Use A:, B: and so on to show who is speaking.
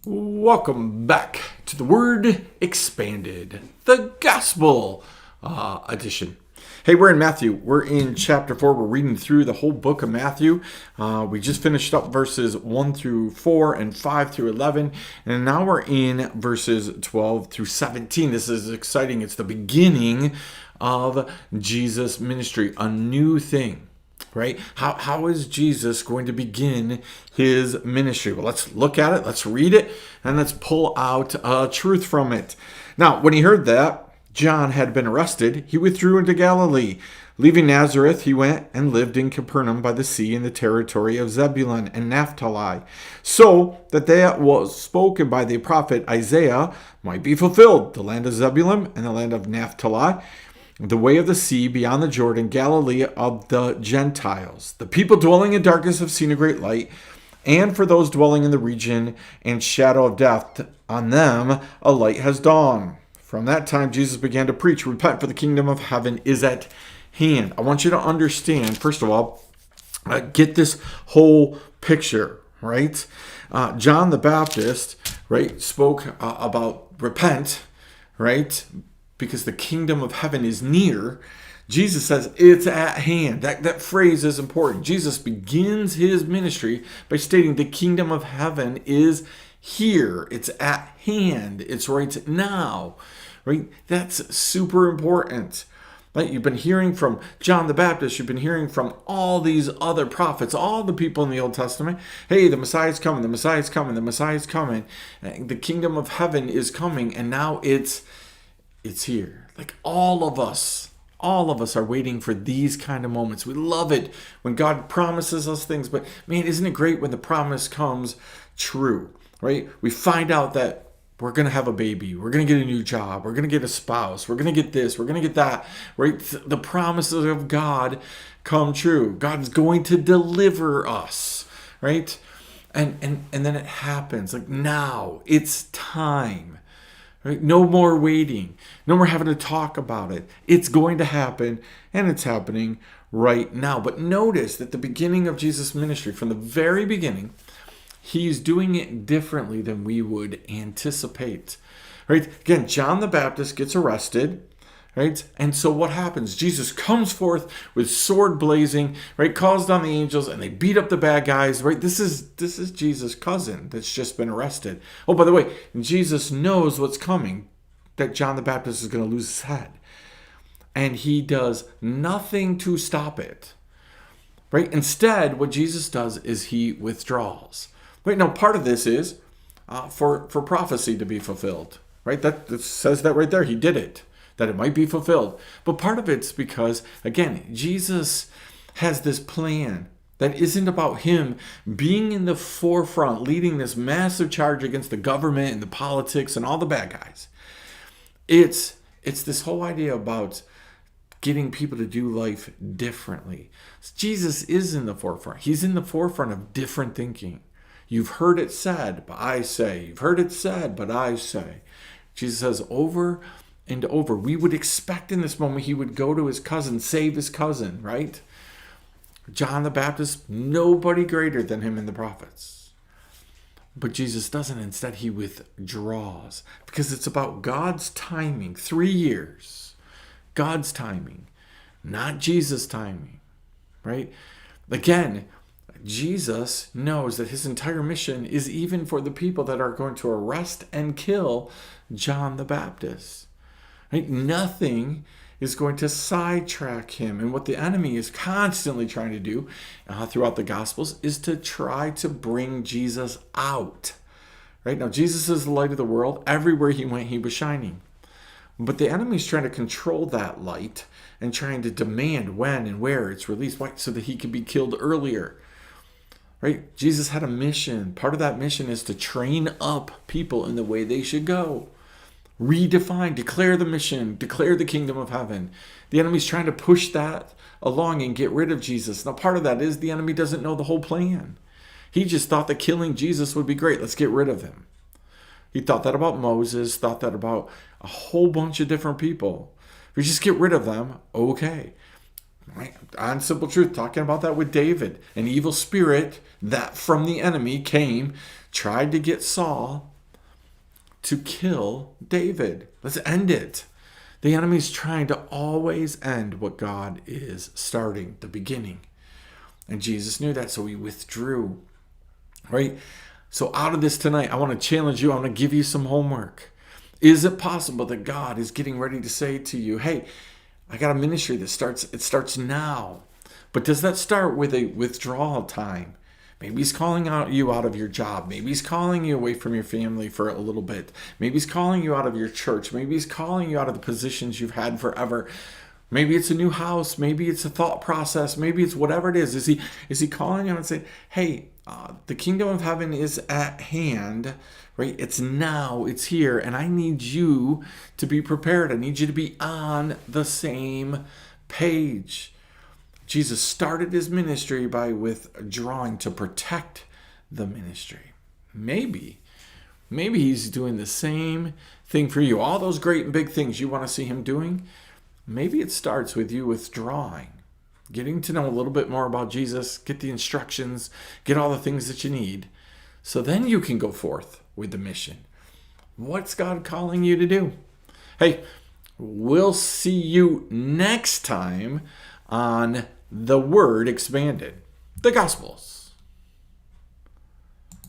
A: Welcome back to the Word Expanded, the Gospel edition. Hey, we're in Matthew. We're in chapter 4. We're reading through the whole book of Matthew. We just finished up verses 1 through 4 and 5 through 11. And now we're in verses 12 through 17. This is exciting. It's the beginning of Jesus' ministry, a new thing. Right? How is Jesus going to begin his ministry? Well, let's look at it, let's read it, and let's pull out truth from it. Now, when he heard that John had been arrested, he withdrew into Galilee. Leaving Nazareth, he went and lived in Capernaum by the sea in the territory of Zebulun and Naphtali, so that that was spoken by the prophet Isaiah might be fulfilled, the land of Zebulun and the land of Naphtali, the way of the sea beyond the Jordan, Galilee of the Gentiles. The people dwelling in darkness have seen a great light, and for those dwelling in the region and shadow of death, on them a light has dawned. From that time, Jesus began to preach, repent, for the kingdom of heaven is at hand. I want you to understand, first of all, get this whole picture, right? John the Baptist, right, spoke about repent, right? Because the kingdom of heaven is near. Jesus says it's at hand. That phrase is important. Jesus begins his ministry by stating the kingdom of heaven is here. It's at hand. It's right now. Right? That's super important. Right? You've been hearing from John the Baptist. You've been hearing from all these other prophets, all the people in the Old Testament. Hey, the Messiah's coming. The Messiah's coming. The Messiah's coming. The kingdom of heaven is coming. And now it's here. Like all of us are waiting for these kind of moments. We love it when God promises us things, but man, isn't it great when the promise comes true, right? We find out that we're going to have a baby. We're going to get a new job. We're going to get a spouse. We're going to get this. We're going to get that, right? The promises of God come true. God's going to deliver us, right? And then it happens. Like now, it's time. Right? No more waiting. No more having to talk about it. It's going to happen, and it's happening right now. But notice that the beginning of Jesus' ministry, from the very beginning, he's doing it differently than we would anticipate. Right? Again, John the Baptist gets arrested. Right? And so what happens? Jesus comes forth with sword blazing, right? Calls down the angels and they beat up the bad guys, right? This is Jesus' cousin that's just been arrested. Oh, by the way, Jesus knows what's coming, that John the Baptist is going to lose his head. And he does nothing to stop it. Right? Instead, what Jesus does is he withdraws. Right? Now, part of this is for prophecy to be fulfilled. Right? That says that right there. He did it, that it might be fulfilled. But part of it's because, again, Jesus has this plan that isn't about him being in the forefront, leading this massive charge against the government and the politics and all the bad guys. It's this whole idea about getting people to do life differently. Jesus is in the forefront. He's in the forefront of different thinking. You've heard it said, but I say. You've heard it said, but I say. Jesus says over and over. We would expect in this moment he would go to his cousin, save his cousin, right? John the Baptist, nobody greater than him in the prophets. But Jesus doesn't. Instead, he withdraws because it's about God's timing. 3 years. God's timing, not Jesus' timing, right? Again, Jesus knows that his entire mission is even for the people that are going to arrest and kill John the Baptist. Right? Nothing is going to sidetrack him. And what the enemy is constantly trying to do throughout the Gospels is to try to bring Jesus out. Right? Now, Jesus is the light of the world. Everywhere he went, he was shining. But the enemy is trying to control that light and trying to demand when and where it's released so that he can be killed earlier. Right? Jesus had a mission. Part of that mission is to train up people in the way they should go. Redefine, declare the mission, declare the kingdom of heaven. The enemy's trying to push that along and get rid of Jesus. Now, part of that is the enemy doesn't know the whole plan. He just thought that killing Jesus would be great. Let's get rid of him. He thought that about Moses, thought that about a whole bunch of different people. If we just get rid of them, okay. Right? On Simple Truth, talking about that with David. An evil spirit that from the enemy came, tried to get Saul, to kill David. Let's end it. The enemy's trying to always end what God is starting, the beginning. And Jesus knew that, so he withdrew. Right? So out of this tonight, I want to challenge you. I want to give you some homework. Is it possible that God is getting ready to say to you, hey, I got a ministry that starts now. But does that start with a withdrawal time? Maybe he's calling you out of your job. Maybe he's calling you away from your family for a little bit. Maybe he's calling you out of your church. Maybe he's calling you out of the positions you've had forever. Maybe it's a new house. Maybe it's a thought process. Maybe it's whatever it is. Is he calling you and saying, hey, the kingdom of heaven is at hand, right? It's now, it's here, and I need you to be prepared. I need you to be on the same page. Jesus started his ministry by withdrawing to protect the ministry. Maybe he's doing the same thing for you. All those great and big things you want to see him doing, maybe it starts with you withdrawing, getting to know a little bit more about Jesus, get the instructions, get all the things that you need, so then you can go forth with the mission. What's God calling you to do? Hey, we'll see you next time on The Word Expanded, the Gospels.